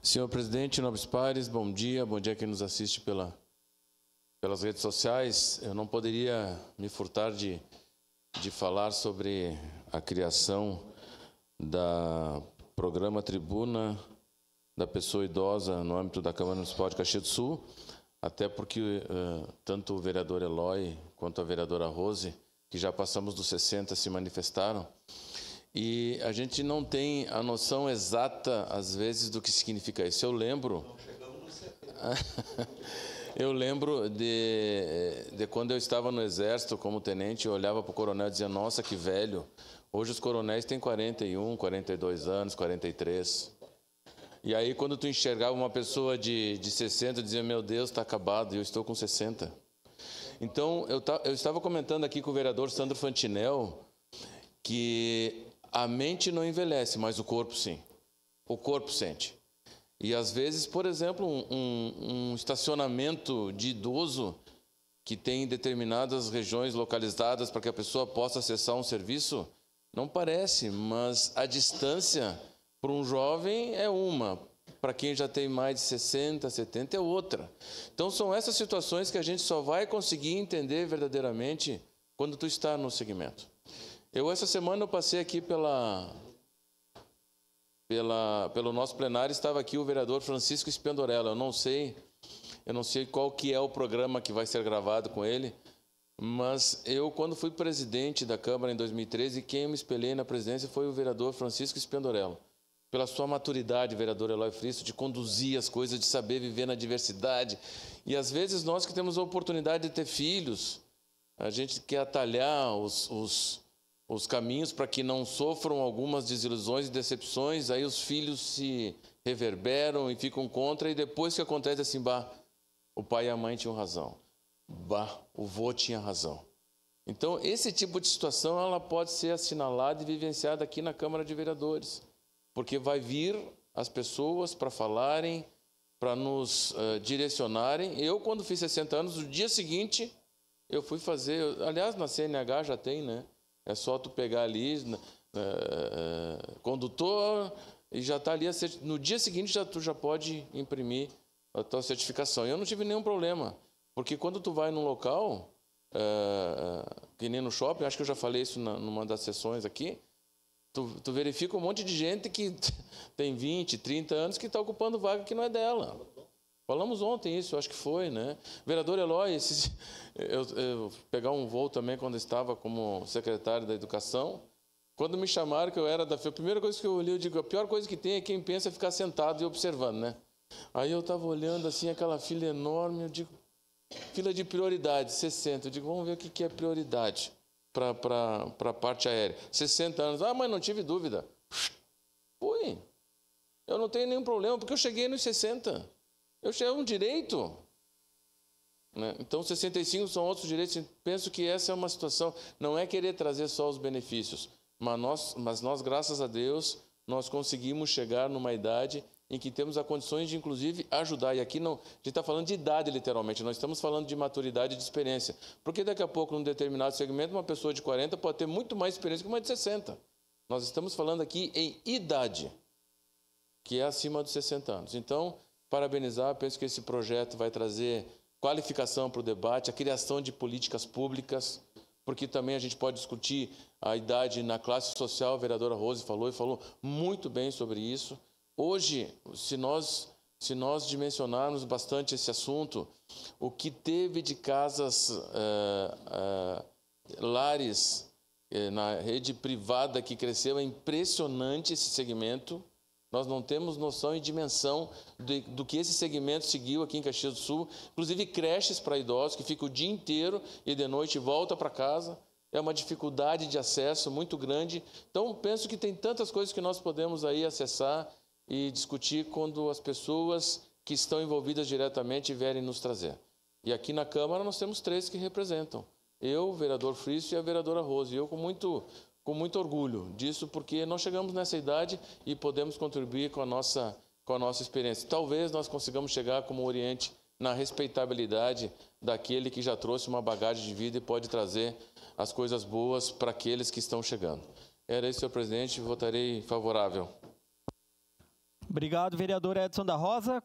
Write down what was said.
Senhor presidente, nobres pares, bom dia quem nos assiste pelas redes sociais. Eu não poderia me furtar de falar sobre a criação da programa Tribuna da Pessoa Idosa no âmbito da Câmara Municipal de Caxias do Sul, até porque tanto o vereador Eloy quanto a vereadora Rose, que já passamos dos 60, se manifestaram, e a gente não tem a noção exata, às vezes, do que significa isso. Eu lembro de quando eu estava no Exército como tenente, eu olhava para o coronel e dizia, nossa, que velho. Hoje os coronéis têm 41, 42 anos, 43. E aí, quando tu enxergava uma pessoa de 60, dizia, meu Deus, está acabado, e eu estou com 60. Então, eu estava comentando aqui com o vereador Sandro Fantinel que a mente não envelhece, mas o corpo sim. O corpo sente. E às vezes, por exemplo, um estacionamento de idoso que tem determinadas regiões localizadas para que a pessoa possa acessar um serviço, não parece, mas a distância para um jovem é uma, para quem já tem mais de 60, 70 é outra. Então são essas situações que a gente só vai conseguir entender verdadeiramente quando tu está no segmento. Essa semana eu passei aqui pelo nosso plenário, estava aqui o vereador Francisco Spendorella. Eu não sei qual que é o programa que vai ser gravado com ele, mas eu, quando fui presidente da Câmara em 2013, quem eu me espelhei na presidência foi o vereador Francisco Spendorella. Pela sua maturidade, vereador Eloy Fristo, de conduzir as coisas, de saber viver na diversidade. E às vezes nós que temos a oportunidade de ter filhos, a gente quer atalhar os caminhos para que não sofram algumas desilusões e decepções, aí os filhos se reverberam e ficam contra, e depois que acontece assim, o pai e a mãe tinham razão, o vô tinha razão. Então, esse tipo de situação ela pode ser assinalada e vivenciada aqui na Câmara de Vereadores, porque vai vir as pessoas para falarem, para nos direcionarem. Eu, quando fiz 60 anos, no dia seguinte, eu fui fazer, aliás, na CNH já tem, né? É só tu pegar ali, condutor, e já está ali. No dia seguinte, tu já pode imprimir a tua certificação. Eu não tive nenhum problema, porque quando tu vai num local, que nem no shopping, acho que eu já falei isso numa das sessões aqui, tu verifica um monte de gente que tem 20, 30 anos que está ocupando vaga que não é dela. Falamos ontem isso, acho que foi, né? Vereador Eloy, eu pegar um voo também quando estava como secretário da Educação, quando me chamaram que eu era da FEU, a primeira coisa que eu olhei, eu digo, a pior coisa que tem é quem pensa ficar sentado e observando, né? Aí eu estava olhando assim, aquela fila enorme, eu digo, fila de prioridade, 60, eu digo, vamos ver o que é prioridade para a parte aérea. 60 anos, mas não tive dúvida. Fui. Eu não tenho nenhum problema, porque eu cheguei nos 60. Eu cheguei a um direito, né? Então 65 são outros direitos. Penso que essa é uma situação, não é querer trazer só os benefícios, mas nós, graças a Deus, nós conseguimos chegar numa idade em que temos as condições de, inclusive, ajudar. E aqui não, a gente está falando de idade, literalmente, nós estamos falando de maturidade e de experiência. Porque daqui a pouco, num determinado segmento, uma pessoa de 40 pode ter muito mais experiência que uma de 60. Nós estamos falando aqui em idade, que é acima dos 60 anos. Então, parabenizar, penso que esse projeto vai trazer qualificação para o debate, a criação de políticas públicas, porque também a gente pode discutir a idade na classe social, a vereadora Rose falou muito bem sobre isso. Hoje, se nós dimensionarmos bastante esse assunto, o que teve de casas, lares na rede privada que cresceu, é impressionante esse segmento. Nós não temos noção e dimensão do que esse segmento seguiu aqui em Caxias do Sul. Inclusive creches para idosos que ficam o dia inteiro e de noite volta para casa. É uma dificuldade de acesso muito grande. Então, penso que tem tantas coisas que nós podemos aí acessar e discutir quando as pessoas que estão envolvidas diretamente vierem nos trazer. E aqui na Câmara nós temos 3 que representam. Eu, o vereador Fristo e a vereadora Rose. E eu com muito orgulho disso, porque nós chegamos nessa idade e podemos contribuir com a nossa experiência. Talvez nós consigamos chegar como Oriente na respeitabilidade daquele que já trouxe uma bagagem de vida e pode trazer as coisas boas para aqueles que estão chegando. Era isso, senhor presidente, votarei favorável. Obrigado, vereador Edson da Rosa.